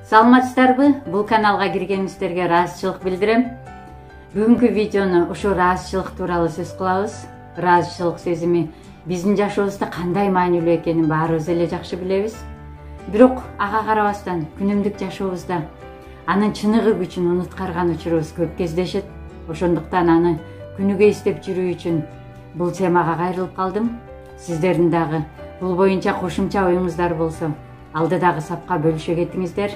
Саламатсыздарбы? Бул каналга киргениңиздерге ыраазычылык билдирем. Бүгүнкү видеону ушул ыраазычылык тууралуу сөз кылабыз. Ыраазычылык сезими биздин жашообузда кандай маанилүү экенин баарыбыз эле жакшы билебиз. Бирок ага карабастан күнүмдүк жашообузда анын чыныгы күчүн унуткарган учурубуз көп кездешет. Ошондуктан аны күнүгө издеп жүрүү үчүн бул темага кайрылып калдым. Сиздердин дагы бул боюнча кошумча оюңуздар болсо, алдыдагы сапка бөлүшө кетиңиздер.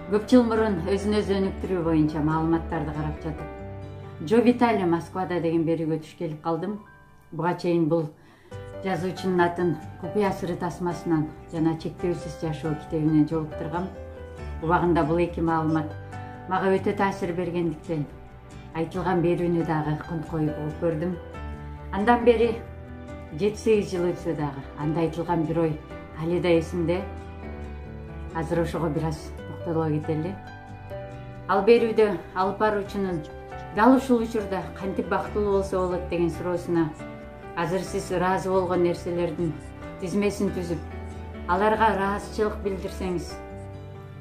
Көп жыл мурун өзүн өзү өнүктүрүү боюнча маалыматтарды карап жатып, Джо Витале Москвада деген берүүгө туш келип калдым. Буга чейин бул жазуучунун атын Купуя сыры тасмасынан жана Чектөөсүз жашоо китебинен жолуктургам. Убагында бул эки маалымат мага өтө таасир бергендиктен айтылган берүүнү дагы кынт коюп угуп көрдүм. Андан бери 7-8 жыл өтсө дагы анда айтылган бир ой али да эсимде. Азыр ошого бир аз токтоло кетели. Ал берүүдө алып баруучунун дал ушул учурда кантип бактылуу болсо болот деген суроосуна азыр сиз ыраазы болгон нерселердин тизмесин түзүп, аларга ыраазычылык билдирсеңиз,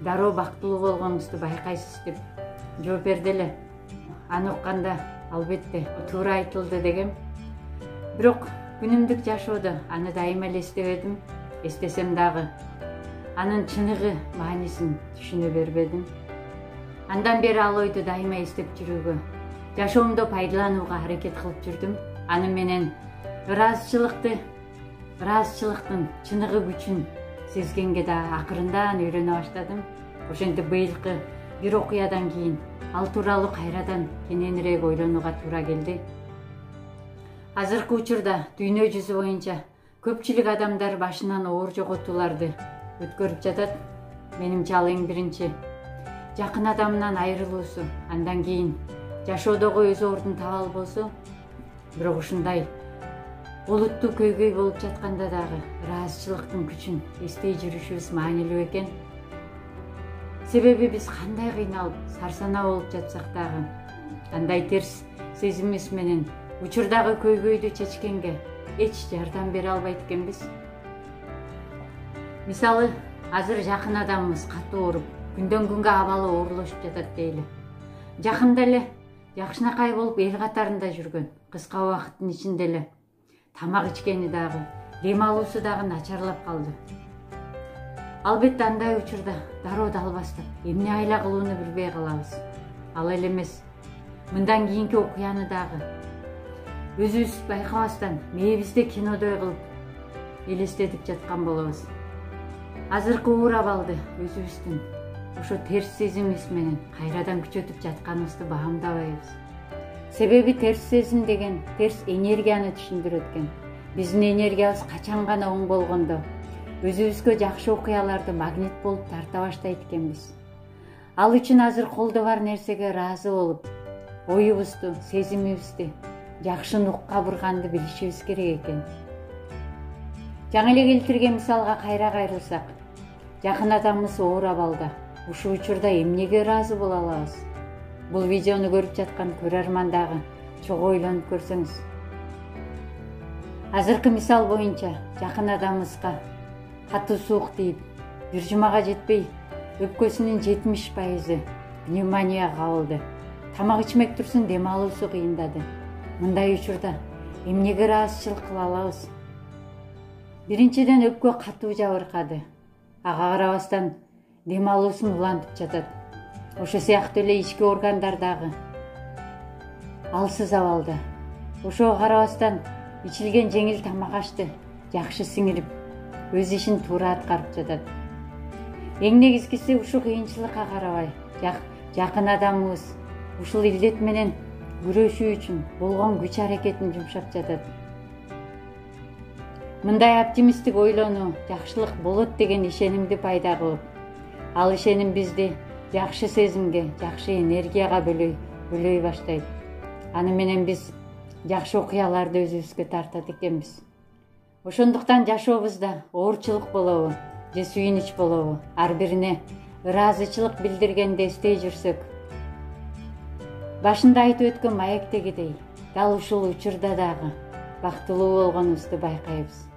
дароо бактылуу болгонуңузду байкайсыз деп жооп берди эле. Аны укканда албетте туура айтылды дегем. Бирок күнүмдүк жашоодо аны дайыма эле эстебедим. Эстесем дагы анын чыныгы маанисин түшүнө бербедим. Андан бери ал ойду дайыма эстеп жүрүүгө, жашоомдо пайдаланууга аракет кылып жүрдүм. Аны менен ыраазычылыктын чыныгы күчүн сезгенге да акырындан үйрөнө баштадым. Ошентип быйылкы бир окуядан кийин ал тууралуу кайрадан кененирээк ойлонууга туура келди. Азыркы учурда дүйнө жүзү боюнча көпчүлүк адамдар башынан оор жоготууларды өткөрүп жатат. Менимче ал эң биринчи жакын адамынан айрылуусу, андан кийин жашоодогу өз ордун таба албоосу. Бирок ушундай олуттуу көйгөй болуп жатканда дагы ыраазычылыктын күчүн эстей жүрүшүбүз маанилүү экен. Себеби биз кандай кыйналып, сарсанаа болуп жатсак дагы андай терс сезимибиз менен учурдагы көйгөйдү чечкенге эч жардам бере албайт экенбиз. Мисалы, азыр жакын адамыбыз катуу ооруп, күндөн күнгө абалы оорлошуп жатат дейли. Жакында эле жакшынакай болуп эл катарында жүргөн, кыска убакыттын ичинде эле тамак ичкени дагы, дем алуусу дагы начарлап калды. Албетте андай учурда дароо далбастап, эмне айла кылууну билбей калабыз. Ал эле эмес, мындан кийинки окуяны дагы өзүбүз байкабастан мээбизде кинодой кылып элестетип жаткан болобуз. Азыркы оор абалды өзүбүздүн ошо терс сезимибиз менен кайрадан күчөтүп жатканыбызды баамдабайбыз. Себеби терс сезим деген терс энергияны түшүндүрөт экен. Биздин энергиябыз качан гана оң болгондо өзүбүзгө жакшы окуяларды магнит болуп тарта баштайт экенбиз. Ал үчүн азыр колдо бар нерсеге ыраазы болуп, оюбузду, сезимибизди жакшы нукка бурганды билишибиз керек экен. Жаңы эле келтирген мисалга кайра кайрылсак, жакын адамыбыз оор абалда, ушул учурда эмнеге ыраазы боло алабыз? Бул видеону көрүп жаткан көрөрман дагы чогуу ойлонуп көрсөңүз. Азыркы мисал боюнча жакын адамыбызга катуу суук тийип, бир жумага жетпей, өпкөсүнүн 70% пневмонияга кабылды. Тамак ичмек турсун дем алуусу кыйындады. Мындай учурда эмнеге ыраазычылык кыла алабыз? Биринчиден өпкө катуу жабыркады. Ага карабастан дем алуусун улантып жатат. Ошо сыяктуу эле ички органдар дагы алсыз абалда. Ошого карабастан ичилген жеңил тамак ашты жакшы сиңирип, өз ишин туура аткарып жатат. Эң негизгиси ушул кыйынчылыкка карабай, жакын адамыбыз ушул илдет менен күрөшүү үчүн болгон күч аракетин жумшап жатат. Мындай оптимисттик ойлонуу жакшылык болот деген ишенимди пайда кылып, ал ишеним бизди жакшы сезимге, жакшы энергияга бөлөй баштайт. Аны менен биз жакшы окуяларды өзүбүзгө тартат экенбиз. Ошондуктан жашообузда оорчулук болобу, же сүйүнүч болобу, ар бирине ыраазычылык билдиргенди эстей жүрсөк, башында айтып өткөн маектегидей, дал ушул учурда дагы бактылуу болгонубузду байкайбыз.